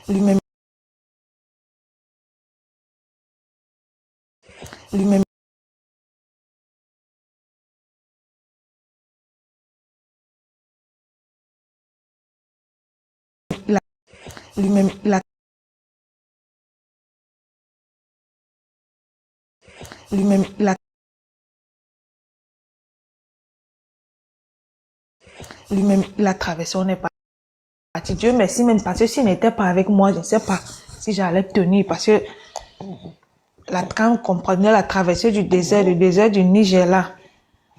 Lui-même, lui-même, il a, lui-même, lui-même, lui-même, il a traversé, on n'est pas parti. Dieu merci, même parce que s'il n'était pas avec moi, je ne sais pas si j'allais tenir, parce que quand on comprenait la traversée du désert du Niger là,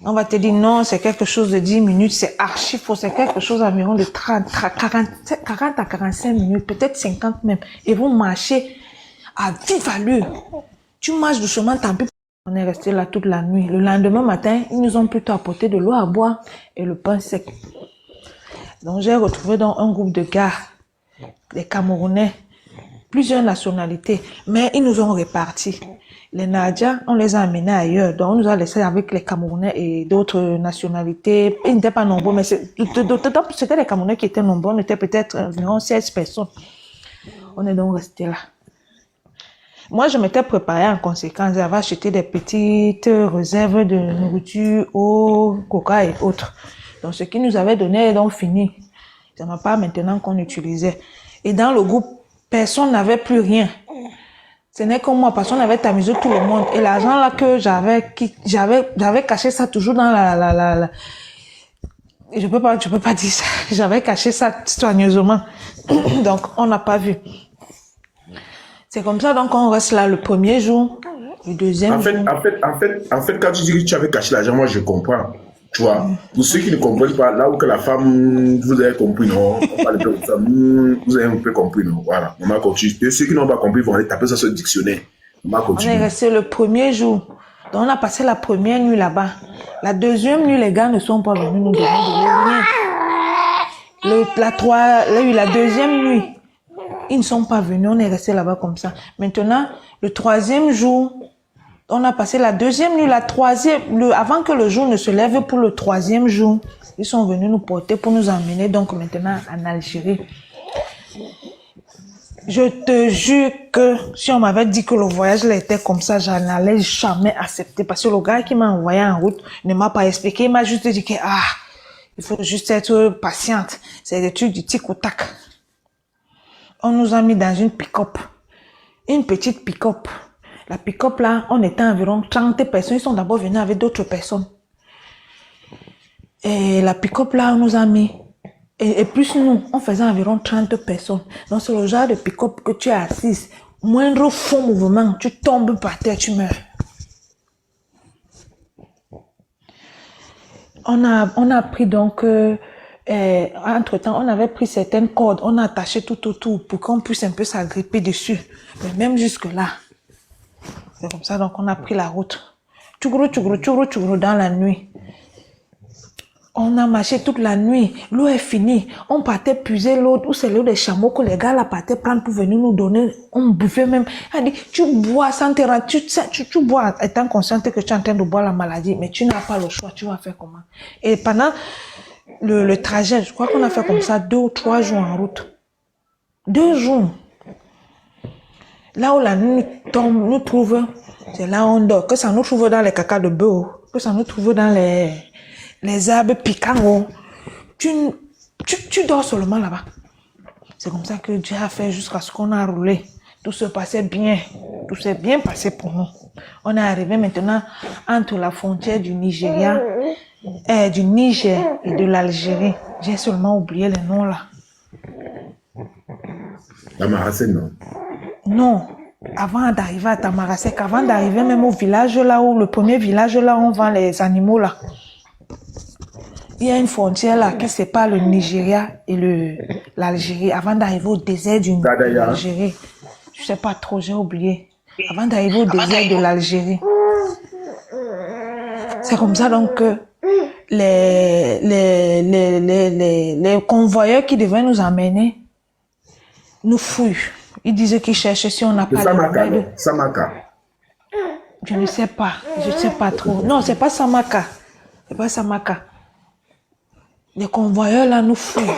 on va te dire non, c'est quelque chose de 10 minutes, c'est archi faux, c'est quelque chose environ de 40 à 45 minutes, peut-être 50 même. Et vous marchez à vive allure. Tu marches doucement, tant pis. On est resté là toute la nuit. Le lendemain matin, ils nous ont plutôt apporté de l'eau à boire et le pain sec. Donc j'ai retrouvé dans un groupe de gars, des Camerounais, plusieurs nationalités, mais ils nous ont répartis. Les Nadia, on les a amenés ailleurs, donc on nous a laissés avec les Camerounais et d'autres nationalités. Ils n'étaient pas nombreux, mais c'était les Camerounais qui étaient nombreux, on était peut-être environ 16 personnes. On est donc restés là. Moi, je m'étais préparée en conséquence, j'avais acheté des petites réserves de nourriture, eau, coca et autres. Donc ce qu'ils nous avaient donné est donc fini. Ce n'est pas maintenant qu'on utilisait. Et dans le groupe, personne n'avait plus rien. Ce n'est que moi, parce qu'on avait tamisé tout le monde. Et l'argent là que j'avais caché ça toujours dans je peux pas dire ça. J'avais caché ça soigneusement. Donc, on n'a pas vu. C'est comme ça, donc on reste là le premier jour, le deuxième jour. En fait, quand tu dis que tu avais caché l'argent, moi je comprends. Tu vois, pour ceux qui ne comprennent pas, là où que la femme, vous avez compris, non, on parle de ça, vous avez un peu compris, non, voilà, on m'a continue. Et ceux qui n'ont pas compris vont aller taper ça sur le dictionnaire. On est resté le premier jour. Donc on a passé la première nuit là-bas. La deuxième nuit, les gars ne sont pas venus nous donner de rien. La deuxième nuit, ils ne sont pas venus, on est resté là-bas comme ça. Maintenant, le troisième jour, on a passé la deuxième nuit, avant que le jour ne se lève pour le troisième jour, ils sont venus nous porter pour nous emmener donc maintenant en Algérie. Je te jure que si on m'avait dit que le voyage là était comme ça, je n'allais jamais accepter parce que le gars qui m'a envoyé en route ne m'a pas expliqué, il m'a juste dit que il faut juste être patiente, c'est des trucs du tic au tac. On nous a mis dans une pick-up, une petite pick-up. La pick-up là, on était environ 30 personnes. Ils sont d'abord venus avec d'autres personnes. Et la pick-up là, on nous a mis. Et plus nous, on faisait environ 30 personnes. Donc c'est le genre de pick-up que tu es assise. Moindre faux mouvement, tu tombes par terre, tu meurs. On a pris donc... entre-temps, on avait pris certaines cordes. On a attaché tout autour pour qu'on puisse un peu s'agripper dessus. Mais même jusque-là... C'est comme ça, donc on a pris la route. Tchougrou dans la nuit. On a marché toute la nuit. L'eau est finie. On partait puiser l'eau. Ou c'est l'eau des chameaux que les gars là partaient prendre pour venir nous donner. On buvait même. Elle dit, tu bois sans te rendre. Tu bois étant consciente que tu es en train de boire la maladie. Mais tu n'as pas le choix. Tu vas faire comment? Et pendant le trajet, je crois qu'on a fait comme ça 2 ou 3 jours en route. 2 jours. Là où la nuit tombe, nous trouve, c'est là où on dort. Que ça nous trouve dans les cacas de bœuf, que ça nous trouve dans les arbres piquants. Tu dors seulement là-bas. C'est comme ça que Dieu a fait jusqu'à ce qu'on a roulé. Tout se passait bien. Tout s'est bien passé pour nous. On est arrivé maintenant entre la frontière du Nigeria, du Niger et de l'Algérie. J'ai seulement oublié les noms là. La Maracène, non? Non, avant d'arriver à Tamarasek, avant d'arriver même au village là où, le premier village là où on vend les animaux là. Il y a une frontière là qui sépare le Nigeria et l'Algérie avant d'arriver au désert de l'Algérie. Je sais pas trop, j'ai oublié. Avant d'arriver au désert de l'Algérie. C'est comme ça donc que les convoyeurs qui devaient nous emmener nous fouillent. Ils disaient qu'ils cherchaient si on n'a pas de Samaka. Je ne sais pas. Je ne sais pas trop. Non, c'est pas Samaka. C'est pas Samaka. Les convoyeurs là nous fouillent.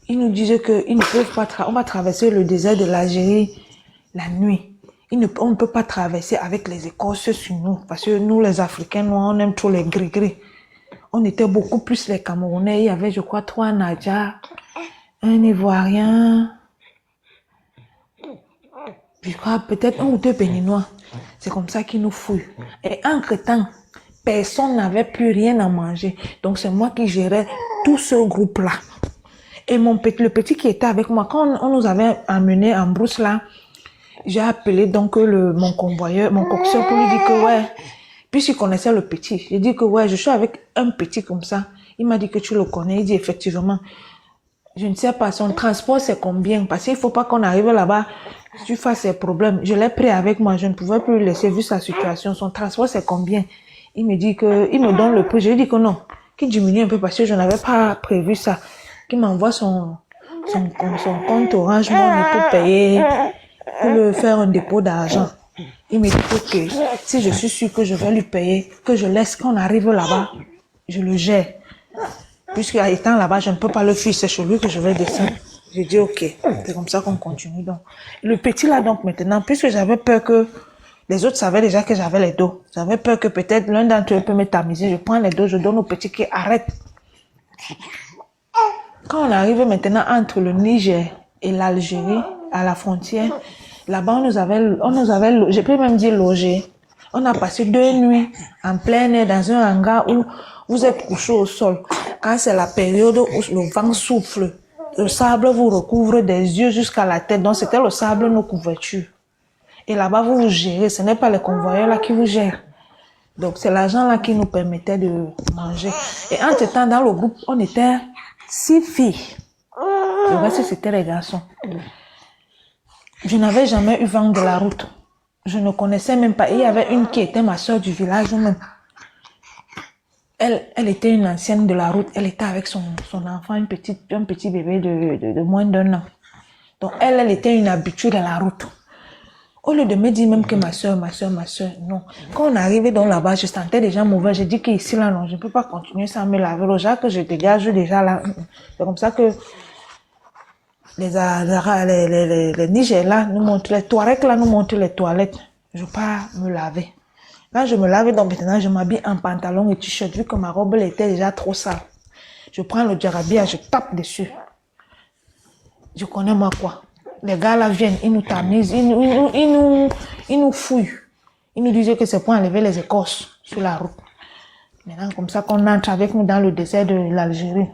Ils nous disaient qu'ils ne peuvent pas, on va traverser le désert de l'Algérie la nuit. On ne peut pas traverser avec les Écosses sur nous, parce que nous, les Africains, nous, on aime trop les gris-gris. On était beaucoup plus les Camerounais. Il y avait, je crois, 3 Nadja, un Ivoirien, je crois peut-être 1 ou 2 Béninois. C'est comme ça qu'ils nous fouillent. Et entre-temps, personne n'avait plus rien à manger. Donc, c'est moi qui gérais tout ce groupe-là. Et le petit qui était avec moi, quand on nous avait amenés en brousse là, j'ai appelé donc mon convoyeur, mon coxeur pour lui dire que ouais, puisqu'il connaissait le petit, j'ai dit que ouais, je suis avec un petit comme ça. Il m'a dit que tu le connais. Il dit effectivement, je ne sais pas, son transport c'est combien, parce qu'il faut pas qu'on arrive là-bas, tu fasses ses problèmes. Je l'ai pris avec moi, je ne pouvais plus le laisser vu sa situation. Son transport c'est combien? Il me dit que, il me donne le prix. Je lui dis que non, qu'il diminue un peu parce que je n'avais pas prévu ça. Qu'il m'envoie son compte Orange Money pour payer, pour lui faire un dépôt d'argent. Il me dit que si je suis sûr que je vais lui payer, que je laisse qu'on arrive là-bas, je le gère. Puisque étant là-bas, je ne peux pas le fuir, c'est chez lui que je vais descendre. J'ai dit ok, c'est comme ça qu'on continue. Donc, le petit là, donc maintenant, puisque j'avais peur que les autres savaient déjà que j'avais les dos, j'avais peur que peut-être l'un d'entre eux peut me tamiser, je prends les dos, je donne au petit qui arrête. Quand on arrive maintenant entre le Niger et l'Algérie, à la frontière, là-bas, on nous avait, je peux même dire logé. On a passé 2 nuits en plein air dans un hangar où vous êtes couché au sol. Quand c'est la période où le vent souffle, le sable vous recouvre des yeux jusqu'à la tête. Donc, c'était le sable nos couvertures. Et là-bas, vous vous gérez. Ce n'est pas les convoyeurs là qui vous gèrent. Donc, c'est l'argent là qui nous permettait de manger. Et entre-temps, dans le groupe, on était 6 filles. Le reste, c'était les garçons. Je n'avais jamais eu vent de la route. Je ne connaissais même pas. Il y avait une qui était ma soeur du village même. Elle était une ancienne de la route. Elle était avec son enfant, un petit bébé de moins d'1 an. Donc, elle était une habituée de la route. Au lieu de me dire même que ma soeur, non. Quand on arrivait dans là-bas, je sentais déjà mauvais. J'ai dit qu'ici, là, non, je ne peux pas continuer sans me laver. Le genre que je dégage déjà là. C'est comme ça que les Niger là nous montrent, les Touaregs là nous montrent les toilettes. Je ne peux pas me laver. Quand je me lave, donc maintenant je m'habille en pantalon et t-shirt vu que ma robe elle était déjà trop sale. Je prends le djarabia, je tape dessus. Je connais moi quoi. Les gars là viennent, ils nous tamisent, ils nous fouillent. Ils nous disaient que c'est pour enlever les écorces sur la route. Maintenant comme ça qu'on entre avec nous dans le désert de l'Algérie.